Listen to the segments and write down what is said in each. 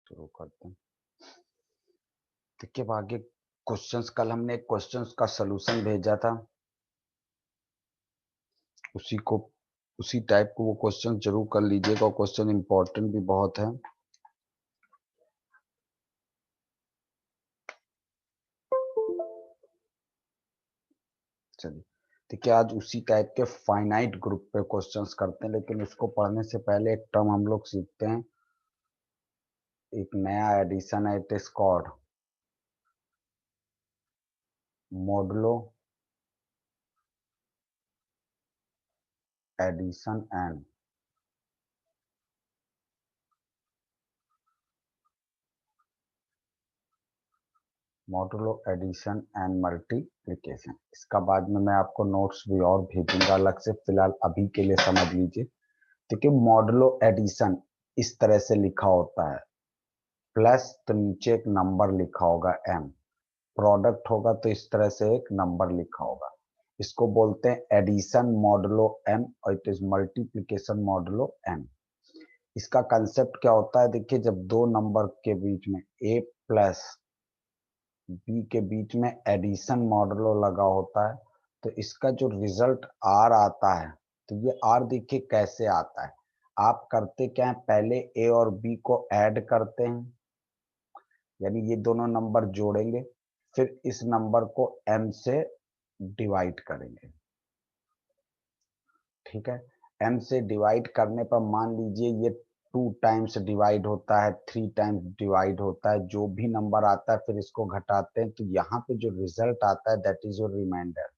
शुरू करते हैं। देखिए आगे क्वेश्चंस, कल हमने एक क्वेश्चंस का सलूशन भेजा था, उसी टाइप को वो क्वेश्चन जरूर कर लीजिएगा और क्वेश्चन इंपॉर्टेंट भी बहुत है। चलिए देखिए आज उसी टाइप के फाइनाइट ग्रुप पे क्वेश्चंस करते हैं, लेकिन उसको पढ़ने से पहले एक टर्म हम लोग सीखते हैं। एक नया एडिशन है, it is called modulo addition and modulo addition and multiplication. इसका बाद में मैं आपको नोट्स भी और भेजूंगा अलग से, फिलहाल अभी के लिए समझ लीजिए। देखिए मॉडुलो एडिशन इस तरह से लिखा होता है, प्लस तो नीचे एक नंबर लिखा होगा m, प्रोडक्ट होगा तो इस तरह से एक नंबर लिखा होगा। इसको बोलते हैं एडिशन मॉडुलो m और it is multiplication modulo m। इसका कंसेप्ट क्या होता है, देखिए जब दो नंबर के बीच में a प्लस b के बीच में एडिशन मॉडुलो लगा होता है तो इसका जो रिजल्ट r आता है, तो ये r देखिए कैसे आता है। आप करते क्या है, पहले a और b को ऐड करते हैं, यानी ये दोनों नंबर जोड़ेंगे, फिर इस नंबर को m से डिवाइड करेंगे। ठीक है, m से डिवाइड करने पर मान लीजिए ये 2 टाइम्स डिवाइड होता है, 3 टाइम्स डिवाइड होता है, जो भी नंबर आता है फिर इसको घटाते हैं, तो यहाँ पे जो रिजल्ट आता है दैट इज योर रिमाइंडर,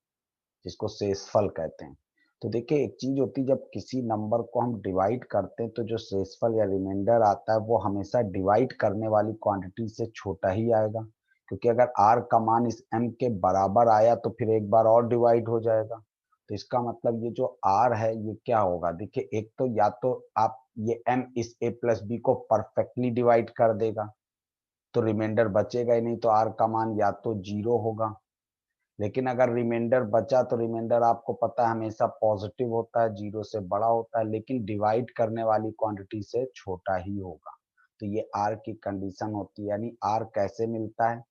जिसको शेषफल कहते हैं। तो देखिए एक चीज होती है, जब किसी नंबर को हम डिवाइड करते हैं तो जो शेषफल या रिमाइंडर आता है वो हमेशा डिवाइड करने वाली क्वांटिटी से छोटा ही आएगा, क्योंकि अगर r का मान इस m के बराबर आया तो फिर एक बार और डिवाइड हो जाएगा। तो इसका मतलब ये जो r है ये क्या होगा, देखिए एक तो या तो आप ये m इस a प्लस b को परफेक्टली डिवाइड कर देगा तो रिमाइंडर बचेगा ही नहीं, तो r का मान या तो 0 होगा, लेकिन अगर रिमाइंडर बचा तो रिमाइंडर आपको पता है हमेशा पॉजिटिव होता है, 0 से बड़ा होता है, लेकिन डिवाइड करने वाली क्वांटिटी से छोटा ही होगा। तो ये r की कंडीशन होती है, यानी r कैसे मिलता है,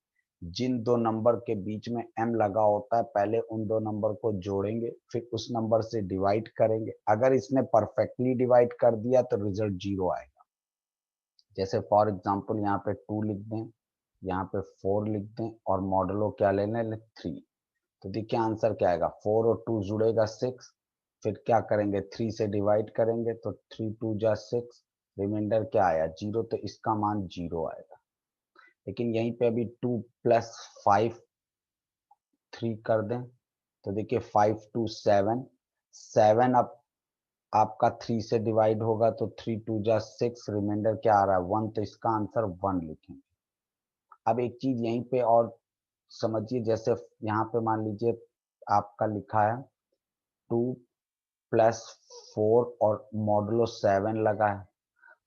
जिन दो नंबर के बीच में m लगा होता है पहले उन दो नंबर को जोड़ेंगे, फिर उस नंबर से डिवाइड करेंगे, अगर इसने परफेक्टली डिवाइड कर दिया तो रिजल्ट 0 आएगा। जैसे फॉर एग्जाम्पल यहाँ पे 2 लिख दें, यहाँ पे 4 लिख दें और मॉडुलो क्या लेना है 3, तो देखिए आंसर क्या आएगा, 4 और 2 जुड़ेगा 6, फिर क्या करेंगे 3 से डिवाइड करेंगे तो 3 2 जा 6, रिमाइंडर क्या आया 0, तो इसका मान 0 आएगा। लेकिन यहीं पे अभी 2 प्लस 5 3 कर दें तो देखिए 5 2 7, 7 अब आपका 3 से डिवाइड होगा तो 3 2 जा 6, रिमाइंडर क्या आ रहा है 1, तो इसका आंसर 1 लिखेंगे। अब एक चीज यहीं पे और समझिए, जैसे यहाँ पे मान लीजिए आपका लिखा है 2 प्लस 4 और मॉडुलो 7 लगा है,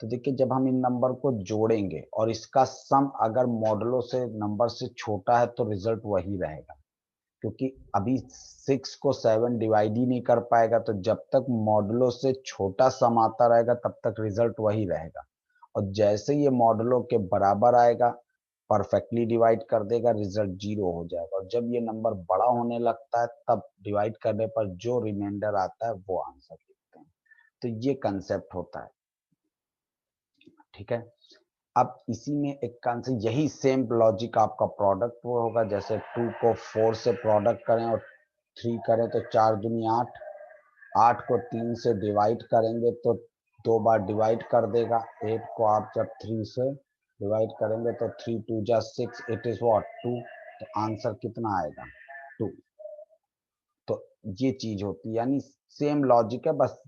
तो देखिए जब हम इन नंबर को जोड़ेंगे और इसका सम अगर मॉडुलो से नंबर से छोटा है तो रिजल्ट वही रहेगा, क्योंकि अभी 6 को 7 डिवाइड ही नहीं कर पाएगा, तो जब तक मॉडुलो से छोटा सम आता रहेगा तब तक रिजल्ट वही रहेगा, और जैसे ये मॉडुलो के बराबर आएगा परफेक्टली डिवाइड कर देगा, रिजल्ट 0 हो जाएगा, और जब ये नंबर बड़ा होने लगता है तब डिवाइड करने पर जो रिमाइंडर आता है वो आंसर लिखते हैं। तो ये कंसेप्ट होता है। ठीक है, अब इसी में एक आंसर, यही सेम लॉजिक आपका प्रोडक्ट वो होगा, जैसे 2 को 4 से प्रोडक्ट करें और 3 करें तो 4 दूनी 8, 8 को 3 से डिवाइड करेंगे तो 2 बार डिवाइड कर देगा, 8 को आप जब 3 से डिवाइड करेंगे तो 3 2 जा 6, इट इज व्हाट 2, तो आंसर कितना आएगा 2। तो ये चीज होती है, यानी सेम लॉजिक है, बस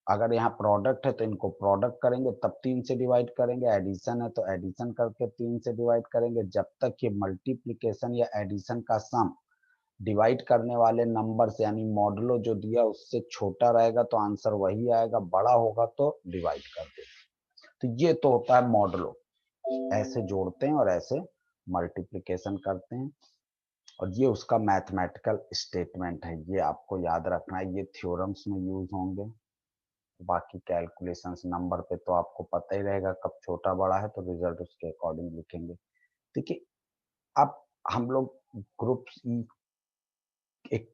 अगर यहाँ प्रोडक्ट है तो इनको प्रोडक्ट करेंगे तब 3 से डिवाइड करेंगे, एडिशन है तो एडिशन करके 3 से डिवाइड करेंगे, जब तक ये मल्टीप्लिकेशन या एडिशन का सम डिवाइड करने वाले नंबर से यानी मॉडुलो जो दिया उससे छोटा रहेगा तो आंसर वही आएगा, बड़ा होगा तो डिवाइड कर देगा। तो ये तो होता है मॉडुलो, ऐसे जोड़ते हैं और ऐसे मल्टीप्लिकेशन करते हैं, और ये उसका मैथमेटिकल स्टेटमेंट है, ये आपको याद रखना है, ये थ्योरम्स में यूज होंगे। बाकी कैलकुलेशंस नंबर पे तो आपको पता ही रहेगा, कब छोटा बड़ा है तो रिजल्ट उसके अकॉर्डिंग लिखेंगे। देखिए अब हम लोग ग्रुप ई एक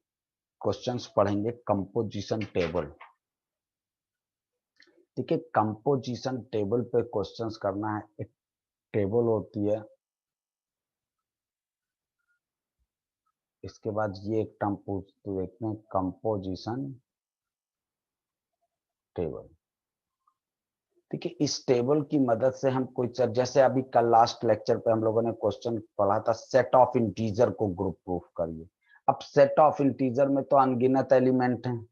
क्वेश्चंस पढ़ेंगे कंपोजिशन टेबल। देखिए कंपोजिशन टेबल पे क्वेश्चंस करना है। एक टेबल होती है, इसके बाद ये एक टर्म पूछते देखते हैं, कंपोजिशन टेबल। देखिए इस टेबल की मदद से हम कोई जैसे अभी कल लास्ट लेक्चर पे हम लोगों ने क्वेश्चन पढ़ा था, सेट ऑफ इंटीजर को ग्रुप प्रूफ करिए। अब सेट ऑफ इंटीजर में तो अनगिनत एलिमेंट हैं,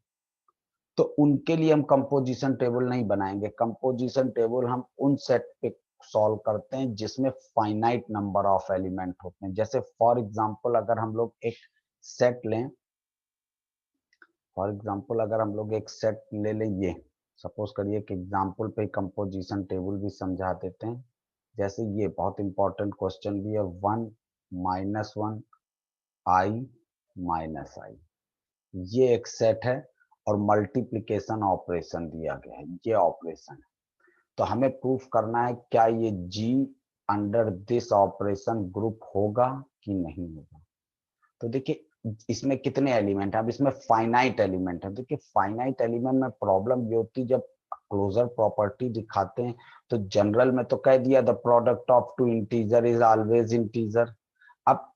तो उनके लिए हम कंपोजिशन टेबल नहीं बनाएंगे। कंपोजिशन टेबल हम उन सेट पे सॉल्व करते हैं जिसमें फाइनाइट नंबर ऑफ एलिमेंट होते हैं। जैसे फॉर एग्जांपल अगर हम लोग एक सेट लें, फॉर एग्जांपल अगर हम लोग एक सेट ले लें, ये सपोज करिए कि एग्जांपल पे कंपोजिशन टेबल भी समझा देते हैं। जैसे ये बहुत इंपॉर्टेंट क्वेश्चन भी है, 1 - 1 i - i, ये एक सेट है और मल्टीप्लिकेशन ऑपरेशन दिया गया है, ये ऑपरेशन है। तो हमें प्रूफ करना है क्या ये G under this operation group होगा कि नहीं होगा। तो देखिए इसमें कितने एलिमेंट है, अब इसमें फाइनाइट एलिमेंट है। देखिए फाइनाइट एलिमेंट में प्रॉब्लम ये होती है, जब क्लोजर प्रॉपर्टी दिखाते हैं तो जनरल में तो कह दिया the product of two integer is always integer. अब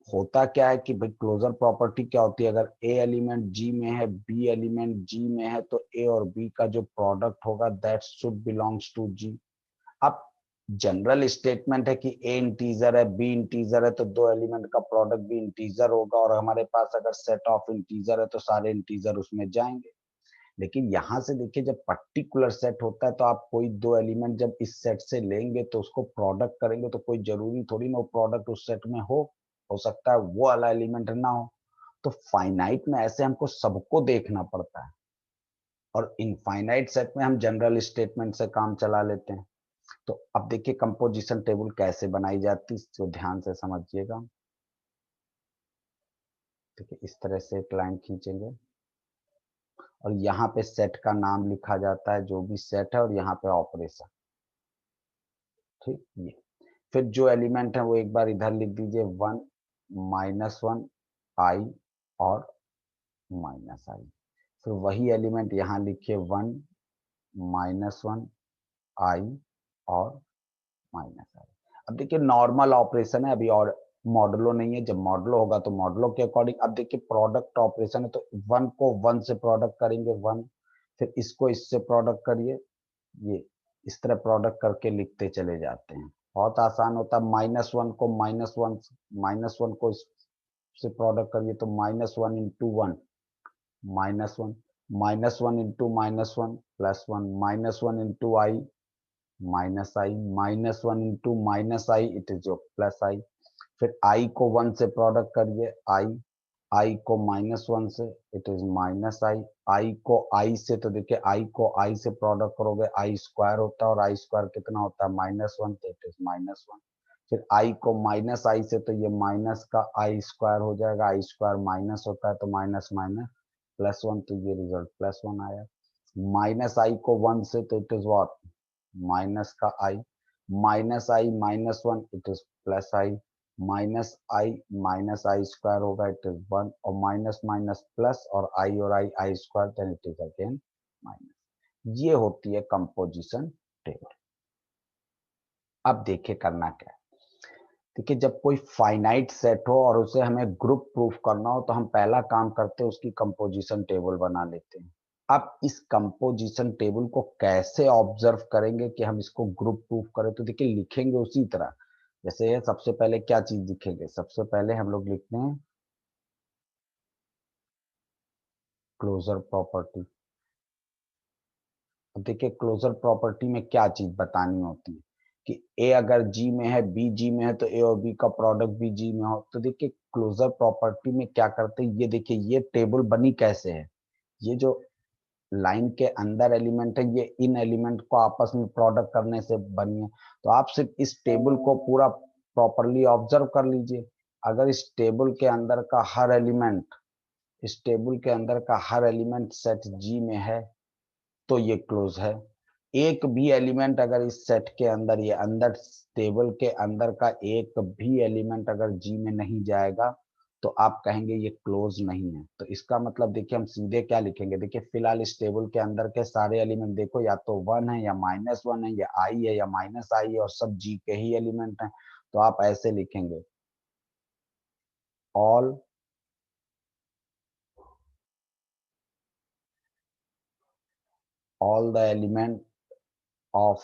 होता क्या है कि भाई क्लोजर प्रॉपर्टी क्या होती है, अगर ए एलिमेंट जी में है, बी एलिमेंट जी में है, तो ए और बी का जो प्रोडक्ट होगा दैट शुड बिलोंग्स टू जी। अब जनरल स्टेटमेंट है कि ए इंटीजर है, बी इंटीजर है, तो दो एलिमेंट का प्रोडक्ट भी इंटीजर होगा, और हमारे पास अगर सेट ऑफ इंटीजर है तो सारे इंटीजर उसमें जाएंगे। लेकिन यहां से देखिए जब पर्टिकुलर सेट होता है तो आप कोई दो एलिमेंट जब इस सेट से लेंगे तो उसको प्रोडक्ट करेंगे, तो कोई जरूरी थोड़ी ना वो प्रोडक्ट उस सेट में हो सकता है वो वाला एलिमेंट ना हो। तो फाइनाइट में ऐसे हमको सबको देखना पड़ता है, और इनफाइनाइट सेट में हम जनरल स्टेटमेंट से काम चला लेते हैं। तो अब देखिए कंपोजिशन टेबल कैसे बनाई जाती है, इसको ध्यान से समझिएगा। देखिए इस तरह से एक लाइन खींचेंगे और यहाँ पे सेट का नाम लिखा जाता है, जो भी सेट है, और यहाँ पे ऑपरेशन। ठीक, ये फिर जो एलिमेंट है वो एक बार इधर लिख दीजिए, 1 - 1 i और -i। फिर वही एलिमेंट यहाँ लिखिए, 1 - 1 i और -i। अब देखिए नॉर्मल ऑपरेशन है अभी, और मॉडलो नहीं है। जब मॉडलो होगा तो मॉडलो के अकॉर्डिंग। अब देखिए प्रोडक्ट ऑपरेशन है, तो 1 को 1 से प्रोडक्ट करेंगे 1, फिर इसको इससे प्रोडक्ट करिए, ये इस तरह प्रोडक्ट करके लिखते चले जाते हैं। बहुत आसान होता है। -1 को -1 को इससे प्रोडक्ट करिए तो -1 into 1 -1, -1 into -1 +1, -1 into i -i, -1 into -i it is your +i। फिर i को 1 से प्रोडक्ट करिए, i को -1 से इट इज -i, i को i से, तो देखिए i को i से प्रोडक्ट करोगे i स्क्वायर होता है, और i स्क्वायर कितना होता है -1, तो इट इज -1। फिर i को -i से, तो ये माइनस का i स्क्वायर हो जाएगा, i स्क्वायर माइनस होता है तो माइनस माइनस +1, तो ये रिजल्ट +1 आया। -i को 1 से, तो इट इज व्हाट, माइनस का i, -i -1 it is +i, -i square होगा इट इज 1, और माइनस माइनस प्लस, और i square, then it is again minus. ये होती है कंपोजिशन टेबल। अब देखिए करना क्या है। देखिए जब कोई फाइनाइट सेट हो और उसे हमें ग्रुप प्रूफ करना हो, तो हम पहला काम करते हैं उसकी कंपोजिशन टेबल बना लेते हैं। अब इस कंपोजिशन टेबल को कैसे ऑब्जर्व करेंगे कि हम इसको ग्रुप प्रूफ करें, तो देखिए लिखेंगे उसी तरह। जैसे सबसे पहले क्या चीज लिखेंगे, सबसे पहले हम लोग लिखते हैं क्लोजर प्रॉपर्टी। अब देखिए क्लोजर प्रॉपर्टी में क्या चीज बतानी होती है कि ए अगर जी में है, बी जी में है, तो ए और बी का प्रोडक्ट भी जी में हो। तो देखिए क्लोजर प्रॉपर्टी में क्या करते हैं, ये देखिए ये टेबल बनी कैसे है। ये जो लाइन के अंदर एलिमेंट है, ये इन एलिमेंट को आपस में प्रोडक्ट करने से बनी है। तो आप सिर्फ इस टेबल को पूरा प्रॉपरली ऑब्जर्व कर लीजिए। अगर इस टेबल के अंदर का हर एलिमेंट, इस टेबल के अंदर का हर एलिमेंट सेट जी में है, तो ये क्लोज है। एक भी एलिमेंट अगर इस सेट के अंदर, ये अंदर टेबल के अंदर का एक भी एलिमेंट अगर जी में नहीं जाएगा तो आप कहेंगे ये क्लोज नहीं है। तो इसका मतलब देखिए हम सीधे क्या लिखेंगे, देखिए फिलहाल इस टेबल के अंदर के सारे एलिमेंट देखो या तो 1 है या -1 है या आई है या -आई है और सब जी के ही एलिमेंट हैं। तो आप ऐसे लिखेंगे all all the element of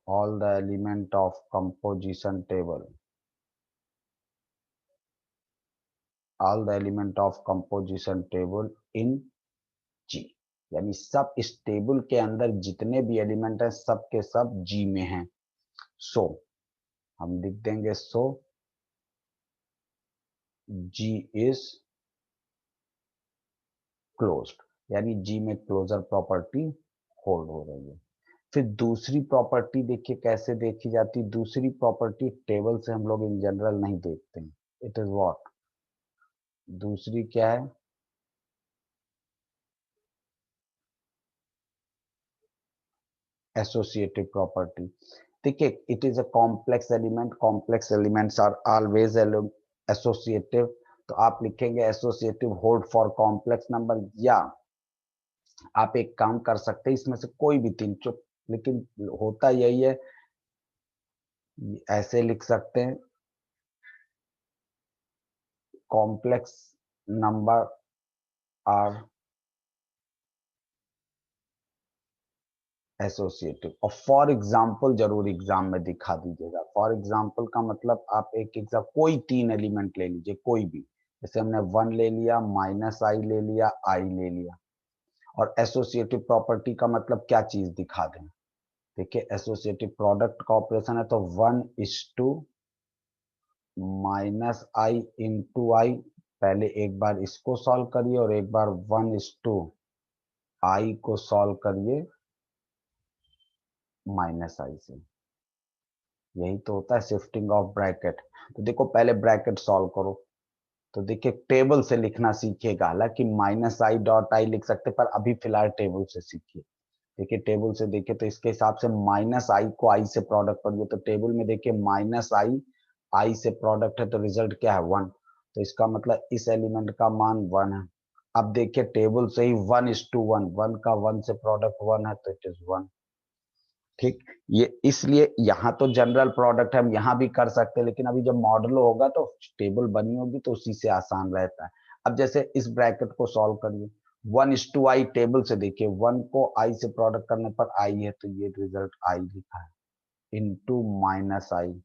all the element of composition table, all the element of composition table in G, यानी सब इस टेबल के अंदर जितने भी एलिमेंट हैं सब के सब G में हैं। सो हम लिख देंगे सो G इज क्लोज्ड, यानी G में क्लोजर प्रॉपर्टी होल्ड हो रही है। फिर दूसरी प्रॉपर्टी देखिए कैसे देखी जाती, दूसरी प्रॉपर्टी टेबल से हम लोग इन जनरल नहीं देखते हैं। इट इज व्हाट, दूसरी क्या है, एसोसिएटिव प्रॉपर्टी। देखिए it is a complex element, complex elements are always associative. तो आप लिखेंगे associative hold for complex number, या आप एक काम कर सकते हैं इसमें से कोई भी तीन, चुप, लेकिन होता यही है, ऐसे लिख सकते हैं कॉम्प्लेक्स नंबर आर एसोसिएटिव। और फॉर एग्जाम्पल जरूर एग्जाम में दिखा दीजिएगा। फॉर एग्जाम्पल का मतलब आप एक एग्जाम कोई तीन एलिमेंट ले लीजिए, कोई भी, जैसे हमने 1 ले लिया, -i ले लिया, आई ले लिया, और एसोसिएटिव प्रॉपर्टी का मतलब क्या चीज दिखा दें। देखिए एसोसिएटिव प्रोडक्ट का ऑपरेशन है तो 1:, -i × i, पहले एक बार इसको सॉल्व करिए और एक बार 1:i को सॉल्व करिए -i से। यही तो होता है शिफ्टिंग ऑफ ब्रैकेट। तो देखो पहले ब्रैकेट सॉल्व करो, तो देखिए टेबल से लिखना सीखिएगा, हालांकि -i.i लिख सकते पर अभी फिलहाल टेबल से सीखिए। देखिए टेबल से देखिए तो इसके हिसाब से -i को i से प्रोडक्ट करिए, तो टेबल में देखिए -i से प्रोडक्ट है तो रिजल्ट क्या है 1, तो इसका मतलब इस एलिमेंट का मान 1 है। अब देखिए टेबल से ही 1:1, 1 का 1 से प्रोडक्ट 1 है तो इट इज 1। ठीक, ये इसलिए यहाँ तो जनरल प्रोडक्ट है, हम यहाँ भी कर सकते हैं, लेकिन अभी जब मॉडल होगा तो टेबल बनी होगी तो उसी से आसान रहता है। अब जैसे इस ब्रैकेट को सॉल्व करिए, 1:i टेबल से देखिए 1 को i से प्रोडक्ट करने पर i है तो ये रिजल्ट i लिखा है, इंटू -i।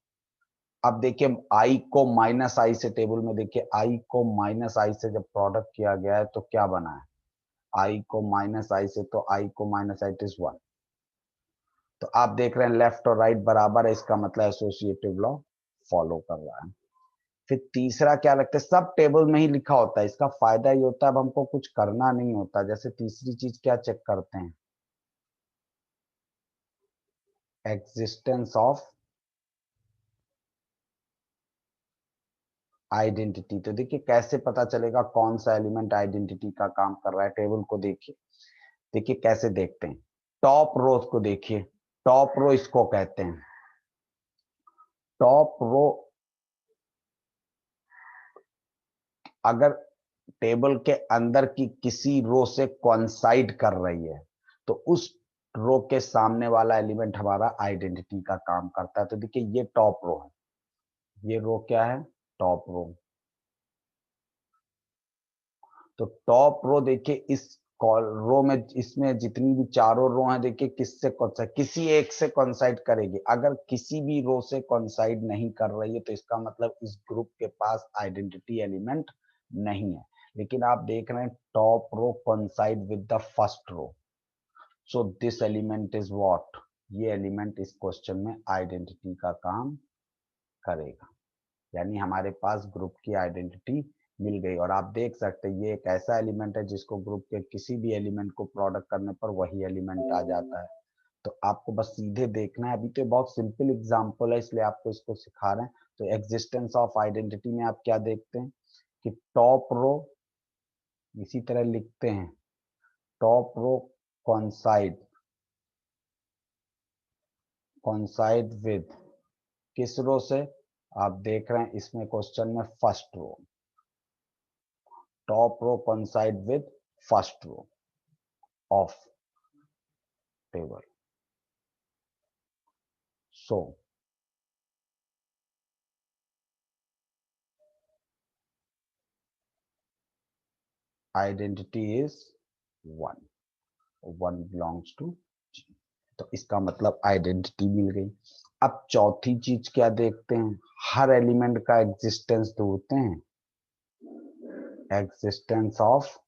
अब देखिए i को -i से, टेबल में देखिए i को -i से जब प्रोडक्ट किया गया है तो क्या बना है, i को -i से, तो i को -i इज 1। तो आप देख रहे हैं लेफ्ट और राइट बराबर है, इसका मतलब एसोसिएटिव लॉ फॉलो कर रहा है। फिर तीसरा क्या लगता है, सब टेबल में ही लिखा होता है, इसका फायदा ये होता है अब हमको कुछ करना नहीं होता। जैसे तीसरी चीज क्या चेक करते हैं, एग्जिस्टेंस ऑफ आइडेंटिटी। तो देखिए कैसे पता चलेगा कौन सा एलिमेंट आइडेंटिटी का काम कर रहा है, टेबल को देखिए। देखिए कैसे देखते हैं, टॉप रो को देखिए, टॉप रो इसको कहते हैं, टॉप रो अगर टेबल के अंदर की किसी रो से कोइंसाइड कर रही है तो उस रो के सामने वाला एलिमेंट हमारा आइडेंटिटी का काम करता है। तो देखिए ये टॉप रो है, ये रो क्या है, टॉप रो। तो टॉप रो देखिए इस रो में, इसमें जितनी भी चारों रो हैं देखिए किससे कौनसाइड, किसी एक से कौनसाइड करेगी। अगर किसी भी रो से कौनसाइड नहीं कर रही है तो इसका मतलब इस ग्रुप के पास आइडेंटिटी एलिमेंट नहीं है। लेकिन आप देख रहे हैं top row coincide with the first row, so this element is what, ये एलिमेंट इस क्वेश्चन में आइडेंटिटी का काम करेगा, यानी हमारे पास ग्रुप की आइडेंटिटी मिल गई। और आप देख सकते हैं ये एक ऐसा एलिमेंट है जिसको ग्रुप के किसी भी एलिमेंट को प्रोडक्ट करने पर वही एलिमेंट आ जाता है। तो आपको बस सीधे देखना है, अभी तो बहुत सिंपल एग्जांपल है इसलिए आपको इसको सिखा रहे हैं। तो एग्जिस्टेंस ऑफ आइडेंटिटी में आप क्या देखते हैं कि टॉप रो इसी तरह लिखते हैं, टॉप रो कॉन्साइड विद किस रो से, आप देख रहे हैं इसमें क्वेश्चन में first row, top row coincide with first row of table. So identity is 1, 1 belongs to G. तो इसका मतलब आइडेंटिटी मिल गई. अब चौथी चीज क्या देखते हैं, हर एलिमेंट का एग्जिस्टेंस ढूंढते हैं, एग्जिस्टेंस ऑफ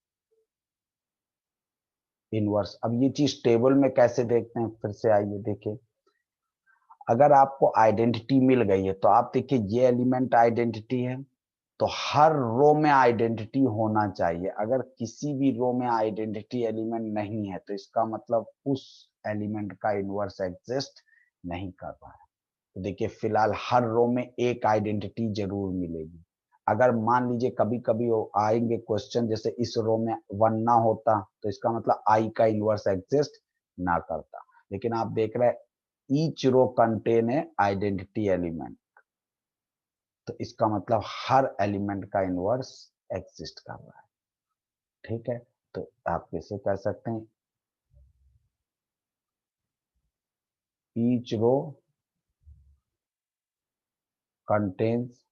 इनवर्स. अब ये चीज टेबल में कैसे देखते हैं, फिर से आइए देखें. अगर आपको आइडेंटिटी मिल गई है तो आप देखिए ये एलिमेंट आइडेंटिटी है, तो हर रो में आइडेंटिटी होना चाहिए. अगर किसी भी रो में आइडेंटिटी एलिमेंट नहीं है तो इसका मतलब उस एलिमेंट का इनवर्स एग्जिस्ट नहीं कर रहा है. तो देखिए फिलहाल हर रो में एक आइडेंटिटी जरूर मिलेगी. अगर मान लीजिए कभी कभी आएंगे क्वेश्चन जैसे इस रो में 1 ना होता तो इसका मतलब आई का इनवर्स एग्जिस्ट ना करता. लेकिन आप देख रहे हैं each row contain a identity element, तो इसका मतलब हर एलिमेंट का इनवर्स एग्जिस्ट कर रहा है. ठीक है, तो आप कैसे कह सकते हैं, each row contains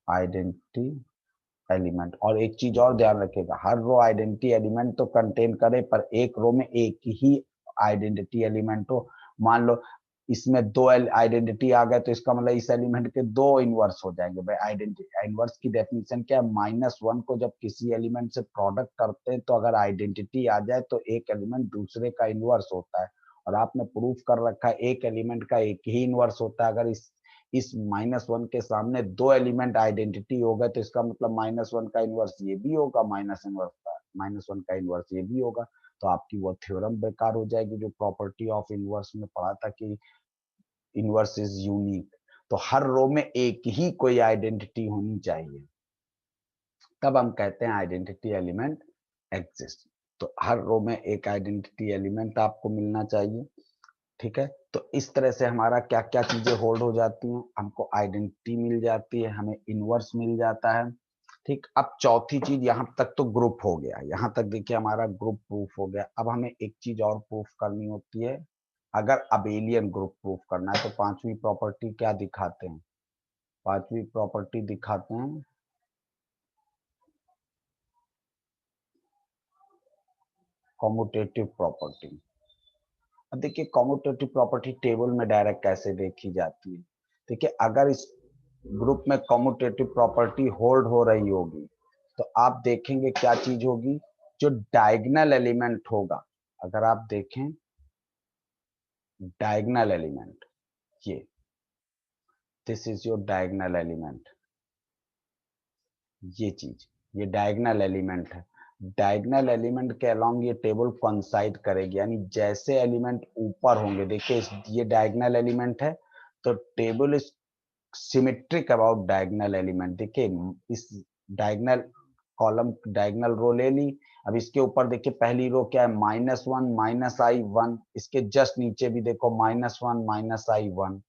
identity element. और एक चीज और ध्यान रखिएगा, हर रो आइडेंटिटी एलिमेंट तो कंटेन करे पर एक रो में एक ही आइडेंटिटी एलिमेंट हो. मान लो इसमें 2 आइडेंटिटी आ गए तो इसका मतलब इस एलिमेंट के 2 इनवर्स हो जाएंगे. भाई आइडेंटिटी इनवर्स की डेफिनेशन क्या है, -1 को जब किसी एलिमेंट से प्रोडक्ट करते हैं तो अगर आइडेंटिटी आ जाए तो एक एलिमेंट दूसरे का इनवर्स होता है. और आपने प्रूफ कर रखा है एक एलिमेंट का एक ही इनवर्स होता है. अगर इस -1 के सामने 2 एलिमेंट आइडेंटिटी हो गए तो इसका मतलब -1 का इनवर्स ये भी होगा, -1 का इनवर्स ये भी होगा. तो आपकी वो थ्योरम बेकार हो जाएगी जो प्रॉपर्टी ऑफ इनवर्स में पढ़ा था कि इनवर्स इज यूनिक. तो हर रो में एक ही कोई आइडेंटिटी होनी चाहिए, तब हम कहते हैं आइडेंटिटी एलिमेंट एग्जिस्ट. तो हर रो में एक आइडेंटिटी एलिमेंट आपको मिलना चाहिए. ठीक है, तो इस तरह से हमारा क्या क्या चीजें होल्ड हो जाती हैं, हमको आइडेंटिटी मिल जाती है, हमें इनवर्स मिल जाता है. ठीक, अब चौथी चीज, यहाँ तक तो ग्रुप हो गया, यहाँ तक देखिए हमारा ग्रुप प्रूफ हो गया. अब हमें एक चीज और प्रूफ करनी होती है, अगर अबेलियन ग्रुप प्रूफ करना है तो पांचवी प्रॉपर्टी क्या दिखाते हैं, पांचवी प्रॉपर्टी दिखाते हैं कॉम्यूटेटिव प्रॉपर्टी. अब देखिए कॉम्यूटेटिव प्रॉपर्टी टेबल में डायरेक्ट कैसे देखी जाती है. देखिए अगर इस ग्रुप में कॉम्यूटेटिव प्रॉपर्टी होल्ड हो रही होगी तो आप देखेंगे क्या चीज होगी, जो डायगोनल एलिमेंट होगा, अगर आप देखें डायगोनल एलिमेंट, ये this is your diagonal element, ये चीज, ये डायगोनल एलिमेंट है. डायगोनल एलिमेंट के अलोंग ये टेबल कोइंसाइड करेगी, यानी जैसे एलिमेंट ऊपर होंगे, देखिए ये डायगोनल एलिमेंट है तो table is symmetric about diagonal element. देखिए इस डायगोनल कॉलम डायगोनल रो ले ली, अब इसके ऊपर देखिए पहली रो क्या है, -1 -i1, इसके जस्ट नीचे भी देखो -1 -i1,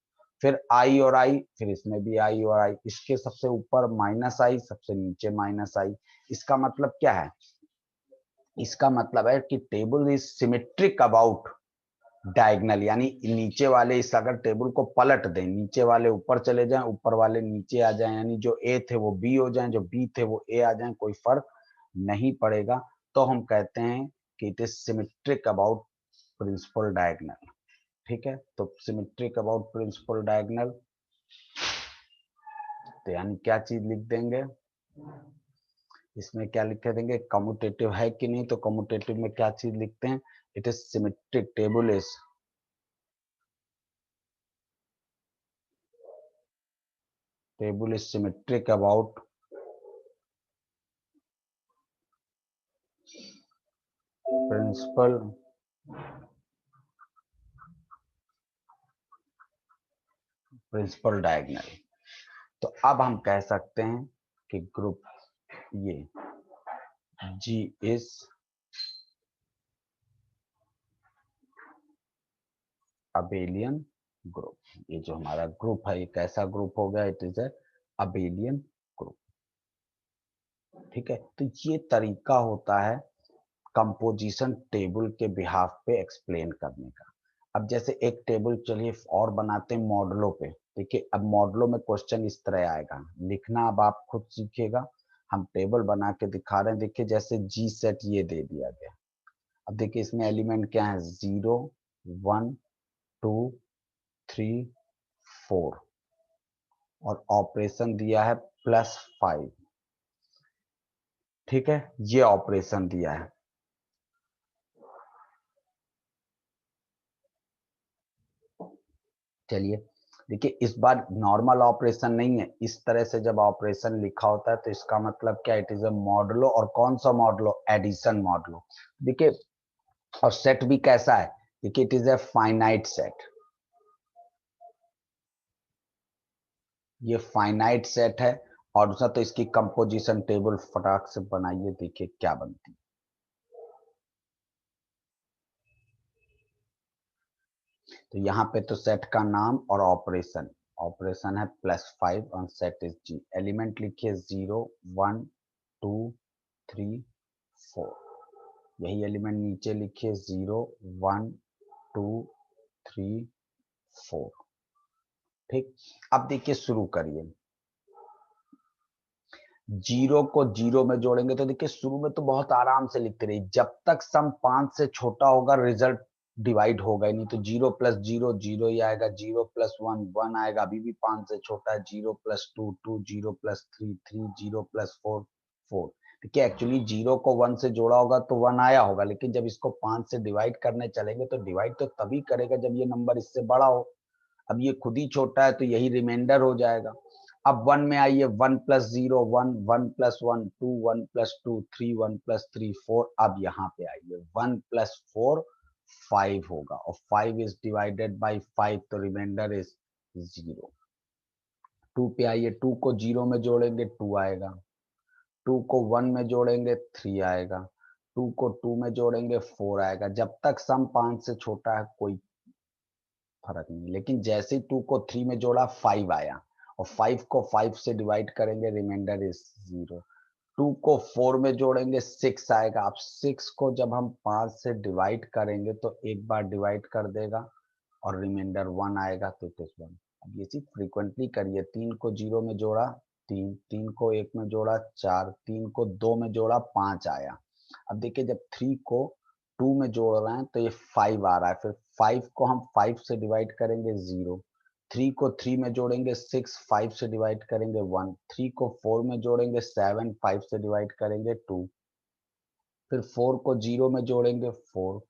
फिर आई और आई, फिर इसमें भी आई और आई, इसके सबसे ऊपर -i, सबसे नीचे -i. इसका मतलब क्या है, इसका मतलब है कि table is symmetric about diagonal, यानी नीचे वाले इस अगर टेबल को पलट दें, नीचे वाले ऊपर चले जाएं, ऊपर वाले नीचे आ जाएं, यानी जो ए थे वो बी हो जाएं, जो बी थे वो ए आ जाएं, कोई फर्क नहीं पड़ेगा, तो हम कहते हैं कि it is symmetric about principal diagonal. ठीक है, तो सिमेट्रिक अबाउट प्रिंसिपल डायगनल, तो यानी क्या चीज लिख देंगे, इसमें क्या लिख देंगे, कम्यूटेटिव है कि नहीं, तो कम्यूटेटिव में क्या चीज लिखते हैं, it is symmetric, table is symmetric about principal diagonal. तो अब हम कह सकते हैं कि ग्रुप ये G इज अबेलियन ग्रुप। ये जो हमारा ग्रुप है ये कैसा ग्रुप हो गया? It is a abelian group. ठीक है, तो ये तरीका होता है कंपोजिशन टेबल के बिहाफ पे एक्सप्लेन करने का। अब जैसे एक टेबल चलिए और बनाते हैं मॉडलों पे। देखिए अब मॉडलों में क्वेश्चन इस तरह आएगा, लिखना अब आप खुद सीखिएगा। हम टेबल बना के दिखा रहे हैं। देखिए जैसे जी सेट ये दे दिया गया। अब देखिए इसमें एलिमेंट क्या है? 0 1 2 3 4 और ऑपरेशन दिया है +5। ठीक है, ये ऑपरेशन दिया है। चलिए देखिए इस बार नॉर्मल ऑपरेशन नहीं है, इस तरह से जब ऑपरेशन लिखा होता है तो इसका मतलब क्या? It is a modulo. और कौन सा मॉडुलो? Addition modulo. देखिए और सेट भी कैसा है? देखिए it is a finite set. ये फाइनाइट सेट है। और दूसरा तो इसकी कंपोजिशन टेबल फटाक से बनाइए, देखिए क्या बनती है। तो यहाँ पे तो सेट का नाम और ऑपरेशन, ऑपरेशन है +5 और सेट इज जी। एलिमेंट लिखिए 0 1 2 3 4। यही एलिमेंट नीचे लिखिए 0 1 2 3 4। ठीक, अब देखिए शुरू करिए। जीरो को जीरो में जोड़ेंगे तो देखिए शुरू में तो बहुत आराम से लिखते रहिए, जब तक सम 5 से छोटा होगा रिजल्ट डिवाइड होगा ही नहीं। तो 0 + 0 0 ही आएगा, 0 + 1 1 आएगा, अभी भी 5 से छोटा है। 0 + 2 2, 0 + 3 3, 0 + 4 4। देखिए एक्चुअली 0 को 1 से जोड़ा होगा तो 1 आया होगा, लेकिन जब इसको 5 से डिवाइड करने चलेंगे तो डिवाइड तो तभी करेगा जब ये नंबर इससे बड़ा हो। अब ये खुद ही छोटा है तो यही रिमाइंडर हो जाएगा। अब 1 में आइए, 1 + 0 1, 1 + 1 2, 1 + 2 3, 1 + 3 4। अब यहाँ पे आइए, 1 + 4 5 होगा और 5 इज डिवाइडेड बाई 5 तो रिमाइंडर इज 0। 2 पे आइए, 2 को 0 में जोड़ेंगे 2 आएगा, 2 को 1 में जोड़ेंगे 3 आएगा, 2 को 2 में जोड़ेंगे 4 आएगा। जब तक सम 5 से छोटा है कोई फर्क नहीं, लेकिन जैसे ही 2 को 3 में जोड़ा 5 आया और 5 को 5 से डिवाइड करेंगे रिमाइंडर इज 0। 2 को 4 में जोड़ेंगे 6 आएगा। अब 6 को जब हम 5 से डिवाइड करेंगे तो एक बार डिवाइड कर देगा और रिमाइंडर 1 आएगा तो इट इज 1। अब ये चीज फ्रीक्वेंटली करिए। 3 को 0 में जोड़ा 3, 3 को 1 में जोड़ा 4, 3 को 2 में जोड़ा 5 आया। अब देखिए जब 3 को 2 में जोड़ रहे हैं तो ये 5 आ रहा है, फिर 5 को हम 5 से डिवाइड करेंगे 0, 3 को 3 में जोड़ेंगे 6, 5 से डिवाइड करेंगे 1, 3 को 4 में जोड़ेंगे 7, 5 से डिवाइड करेंगे 2, फिर 4 को 0 में जोड़ेंगे 4,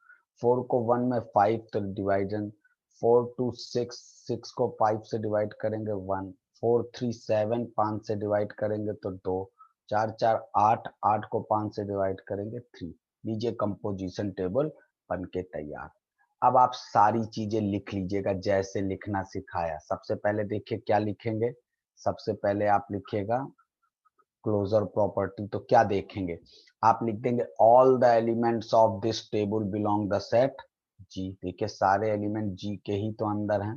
4 को 1 में 5 तो डिवाइजन 4 2 6, 6 को 5 से डिवाइड करेंगे 1, 4 3 7, 5 से डिवाइड करेंगे तो 2, 4 4 8, 8 को 5 से डिवाइड करेंगे 3। लीजिए कंपोजिशन टेबल बन के तैयार। अब आप सारी चीजें लिख लीजिएगा जैसे लिखना सिखाया। सबसे पहले देखिए क्या लिखेंगे। सबसे पहले आप लिखिएगा क्लोजर प्रॉपर्टी। तो क्या देखेंगे? आप लिख देंगे all the elements of this table belong the set G. देखिए सारे एलिमेंट जी के ही तो अंदर हैं,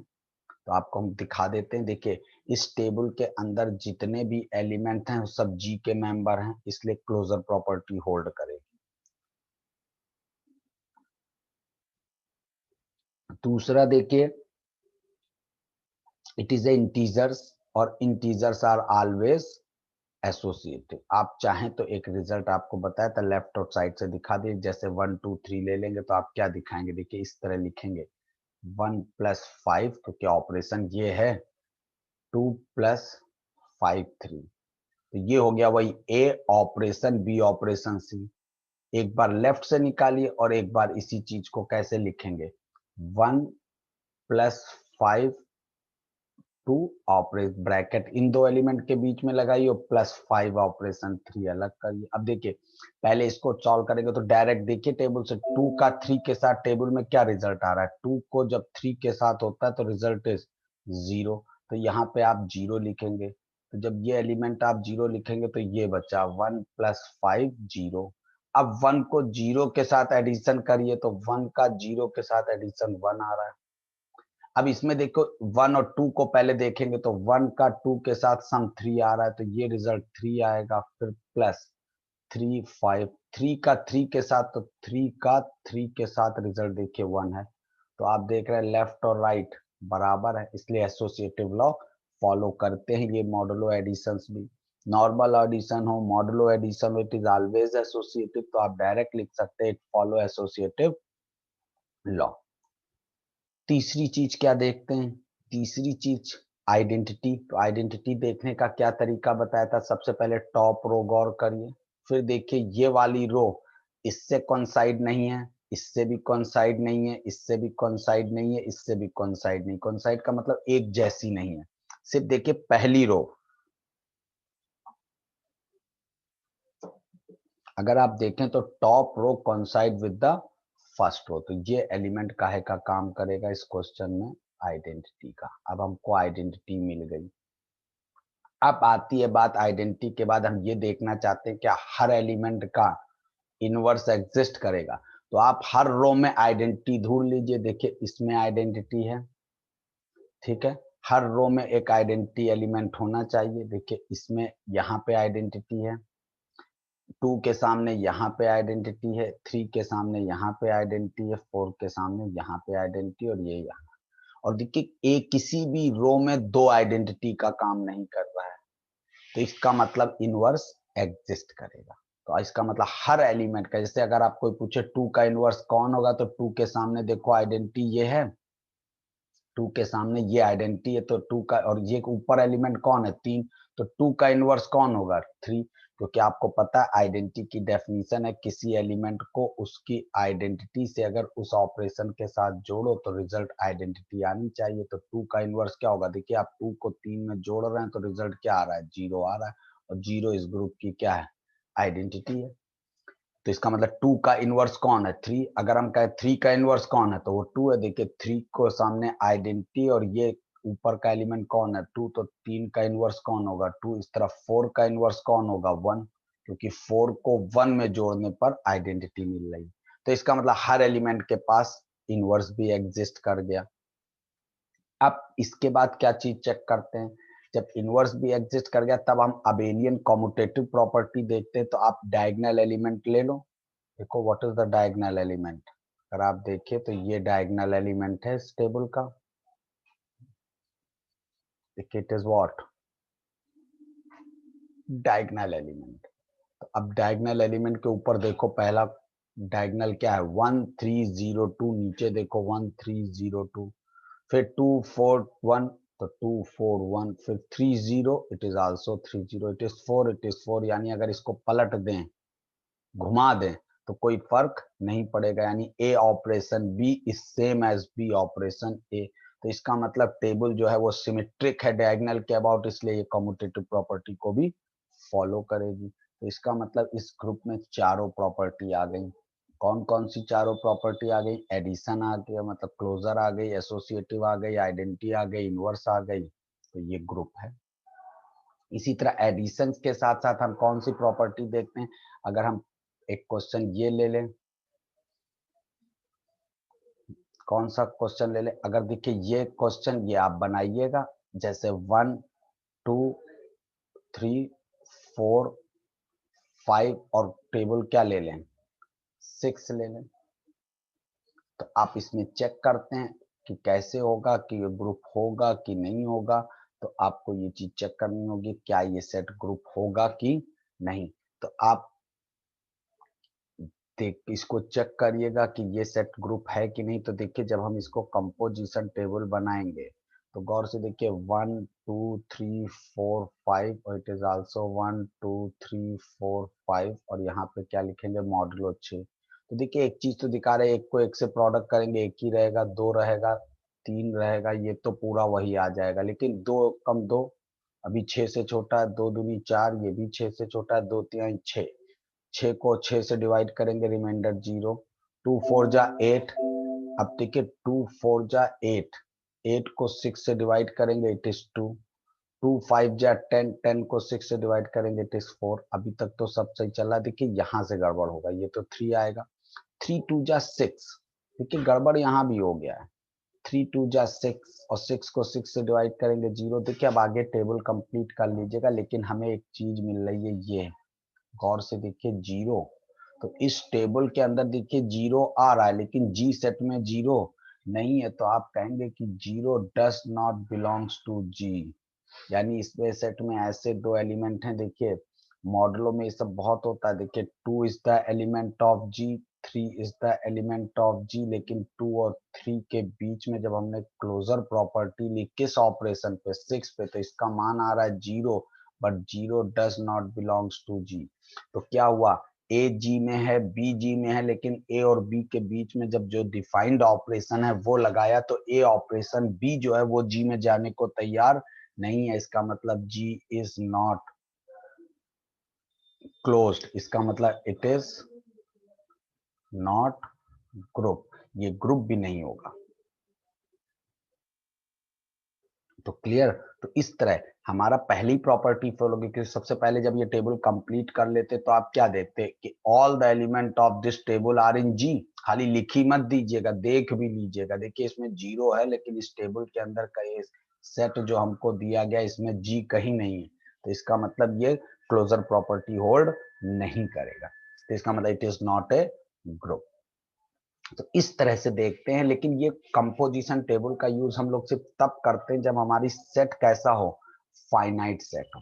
तो आपको हम दिखा देते हैं। देखिए इस टेबल के अंदर जितने भी एलिमेंट हैं वो सब जी के मेंबर हैं, इसलिए क्लोजर प्रॉपर्टी होल्ड करेगी। दूसरा देखिए, इट इज ए इंटीजर्स और इंटीजर्स आर ऑलवेज एसोसिएटिव। आप चाहें तो एक रिजल्ट आपको बताया था लेफ्ट और साइड से दिखा दिए। जैसे 1 2 3 ले लेंगे तो आप क्या दिखाएंगे? देखिए इस तरह लिखेंगे 1 + 5 क्योंकि ऑपरेशन ये है, 2 + 5 3। तो ये हो गया वही ए ऑपरेशन बी ऑपरेशन सी। एक बार लेफ्ट से निकालिए और एक बार इसी चीज को कैसे लिखेंगे? 1 + 5 2 ऑपरेट ब्रैकेट इन दो एलिमेंट के बीच में लगाइए और +5 ऑपरेशन 3 अलग करिए। अब देखिए पहले इसको सॉल्व करेंगे तो डायरेक्ट देखिए टेबल से 2 का 3 के साथ टेबल में क्या रिजल्ट आ रहा है? 2 को जब 3 के साथ होता है तो रिजल्ट इज 0। तो यहाँ पे आप 0 लिखेंगे। तो जब ये एलिमेंट आप 0 लिखेंगे तो ये बचा 1 + 5 0। अब 1 को 0 के साथ एडिशन करिए तो 1 का 0 के साथ एडिशन 1 आ रहा है। अब इसमें देखो 1 और 2 को पहले देखेंगे तो 1 का 2 के साथ सम 3 आ रहा है, तो ये रिजल्ट 3 आएगा। फिर प्लस 3 5, 3 का 3 के साथ, तो 3 का 3 के साथ रिजल्ट देखिए 1 है। तो आप देख रहे हैं लेफ्ट और राइट बराबर है, इसलिए एसोसिएटिव लॉ फॉलो करते हैं ये मॉडुलो एडिशंस भी। नॉर्मल एडिशन हो, मॉडुलो एडिशन हो, इट इज ऑलवेज एसोसिएटिव, तो आप डायरेक्ट लिख सकते हैं इट फॉलो एसोसिएटिव लॉ। तीसरी चीज क्या देखते हैं? तीसरी चीज आइडेंटिटी। तो आइडेंटिटी देखने का क्या तरीका बताया था? सबसे पहले टॉप रो गौर करिए, फिर देखिए ये वाली रो इससे कॉन्साइड नहीं है, इससे भी कॉन्साइड नहीं है, इससे भी कॉन्साइड नहीं है, इससे भी कॉन्साइड नहीं। कॉन्साइड का मतलब एक जैसी नहीं है। सिर्फ देखिए पहली रो, अगर आप देखें तो top row coincide with the first row, तो ये एलिमेंट काहे का काम करेगा इस क्वेश्चन में? आइडेंटिटी का। अब हमको आइडेंटिटी मिल गई। अब आती है बात आइडेंटिटी के बाद हम ये देखना चाहते हैं क्या हर एलिमेंट का इनवर्स एग्जिस्ट करेगा। तो आप हर रो में आइडेंटिटी ढूंढ लीजिए। देखिए इसमें आइडेंटिटी है, ठीक है, हर रो में एक आइडेंटिटी एलिमेंट होना चाहिए। देखिए इसमें यहाँ पे आइडेंटिटी है, 2 के सामने यहाँ पे आइडेंटिटी है, 3 के सामने यहाँ पे आइडेंटिटी है, 4 के सामने यहाँ पे आइडेंटिटी, और ये यहाँ। और देखिए एक किसी भी रो में दो आइडेंटिटी का काम नहीं कर रहा है, तो इसका मतलब इनवर्स एग्जिस्ट करेगा। तो इसका मतलब हर एलिमेंट का, जैसे अगर आप कोई पूछे 2 का इनवर्स कौन होगा, तो 2 के सामने देखो आइडेंटिटी ये है, 2 के सामने ये आइडेंटिटी है, तो 2 का, और ये ऊपर एलिमेंट कौन है? 3, तो 2 का इनवर्स कौन होगा? 3। क्योंकि आपको पता है आइडेंटिटी की डेफिनेशन है किसी एलिमेंट को उसकी आइडेंटिटी से अगर उस ऑपरेशन के साथ जोड़ो तो रिजल्ट आइडेंटिटी आनी चाहिए। तो 2 का इनवर्स क्या होगा? देखिए आप 2 को 3 में जोड़ रहे हैं तो रिजल्ट क्या आ रहा है? 0 आ रहा है, और 0 इस ग्रुप की क्या है? आइडेंटिटी है। तो इसका मतलब 2 का इनवर्स कौन है? 3। अगर हम कहें 3 का इनवर्स कौन है, तो वो 2 है। देखिए 3 को सामने आइडेंटिटी, और ये ऊपर का एलिमेंट कौन है? 2। तो 3 का इनवर्स कौन होगा? 2। इस तरफ 4 का इनवर्स कौन होगा? 1, क्योंकि 4 को 1 में जोड़ने पर आइडेंटिटी मिल रही। तो इसका मतलब हर एलिमेंट के पास इनवर्स भी एग्जिस्ट कर गया। अब इसके बाद क्या चीज चेक करते हैं? जब इनवर्स भी एग्जिस्ट कर गया तब हम अबेलियन कॉम्यूटेटिव प्रॉपर्टी देखते हैं। तो आप डायगोनल एलिमेंट ले लो। देखो what is the diagonal element? अगर आप देखिए तो ये डायगोनल एलिमेंट है इस टेबल का। देखिए it is what? Diagonal element. तो अब डायगोनल एलिमेंट के ऊपर देखो पहला डायगोनल क्या है? 1302। नीचे देखो 1302, फिर 241, तो 241, फिर 30, it is also 30, it is 4, it is 4। यानी अगर इसको पलट दें, घुमा दें, तो कोई फर्क नहीं पड़ेगा। यानी A operation B is same as B operation A. तो इसका मतलब टेबल जो है वो सिमेट्रिक है डायगोनल के अबाउट, इसलिए ये कम्यूटेटिव प्रॉपर्टी को भी फॉलो करेगी। तो इसका मतलब इस ग्रुप में चारों प्रॉपर्टी आ गई। कौन कौन सी चारों प्रॉपर्टी आ गई? एडिशन आ गया, मतलब क्लोजर आ गई, एसोसिएटिव आ गई, आइडेंटिटी आ गई, इनवर्स आ गई। तो ये ग्रुप है। इसी तरह एडिशन के साथ साथ हम कौन सी प्रॉपर्टी देखते हैं? अगर हम एक क्वेश्चन ये ले लें, कौन सा क्वेश्चन ले लें? अगर देखिए ये क्वेश्चन ये आप बनाइएगा, जैसे 1 2 3 4 5, और टेबल क्या ले लें? 6 ले लें। तो आप इसमें चेक करते हैं कि कैसे होगा, कि ये ग्रुप होगा कि नहीं होगा। तो आपको ये चीज चेक करनी होगी क्या ये सेट ग्रुप होगा कि नहीं। तो आप देख इसको चेक करिएगा कि ये सेट ग्रुप है कि नहीं। तो देखिए जब हम इसको कंपोजिशन टेबल बनाएंगे तो गौर से देखिए 1 2 3 4 5, और इट इज आल्सो 1 2 3 4 5, और यहाँ पे क्या लिखेंगे? मॉडुलो 6। तो देखिए एक चीज तो दिखा रहे हैं, एक को एक से प्रोडक्ट करेंगे एक ही रहेगा, दो रहेगा, तीन रहेगा, ये तो पूरा वही आ जाएगा। लेकिन दो कम दो अभी 6 से छोटा है, 2 दूनी 4, ये भी 6 से छोटा है, 2 3 6, 6 को 6 से डिवाइड करेंगे, रिमाइंडर 0। 2 4 जा 8। अब देखिए 2 4 जा 8, 8 को 6 से डिवाइड करेंगे, इट इज 2। 2 5 जा 10, 10 को 6 से डिवाइड करेंगे इट इज 4। अभी तक तो सब सही चल रहा है। देखिए यहाँ से गड़बड़ होगा, ये तो 3 आएगा। 3 2 जा 6, देखिए गड़बड़ यहाँ भी हो गया है। 3 2 जा 6 और 6 को 6 से डिवाइड करेंगे 0। देखिए अब आगे टेबल कंप्लीट कर लीजिएगा, लेकिन हमें एक चीज मिल रही है, ये गौर से देखिए 0। तो इस टेबल के अंदर देखिए 0 आ रहा है, लेकिन जी सेट में 0 नहीं है, तो आप कहेंगे कि 0 डज नॉट बिलोंग्स टू जी। यानी इसमें सेट में ऐसे दो एलिमेंट हैं, देखिए मॉडलों में ये सब बहुत होता है। देखिए 2 is the element of G, 3 is the element of G, लेकिन 2 और 3 के बीच में जब हमने क्लोजर प्रॉपर्टी ली किस ऑपरेशन पे, 6 पे, तो इसका मान आ रहा है 0, but 0 does not belongs to G. तो क्या हुआ, ए जी में है, बी जी में है, लेकिन ए और बी के बीच में जब जो डिफाइंड ऑपरेशन है वो लगाया, तो ए ऑपरेशन बी जो है वो जी में जाने को तैयार नहीं है। इसका मतलब G इज नॉट क्लोज्ड, इसका मतलब इट इज नॉट ग्रुप, ये ग्रुप भी नहीं होगा। तो क्लियर। तो इस तरह हमारा पहली प्रॉपर्टी फॉलो होगी कि सबसे पहले जब ये टेबल कंप्लीट कर लेते तो आप क्या देते कि all the element of this table are in G. खाली लिखी मत दीजिएगा, देख भी लीजिएगा। देखिए इसमें 0 है, लेकिन इस टेबल के अंदर का ये सेट जो हमको दिया गया इसमें जी कहीं नहीं है, तो इसका मतलब ये क्लोजर प्रॉपर्टी होल्ड नहीं करेगा। तो इसका मतलब it is not a group. तो इस तरह से देखते हैं, लेकिन ये कंपोजिशन टेबल का यूज हम लोग सिर्फ तब करते हैं जब हमारी सेट कैसा हो, फाइनाइट सेट हो।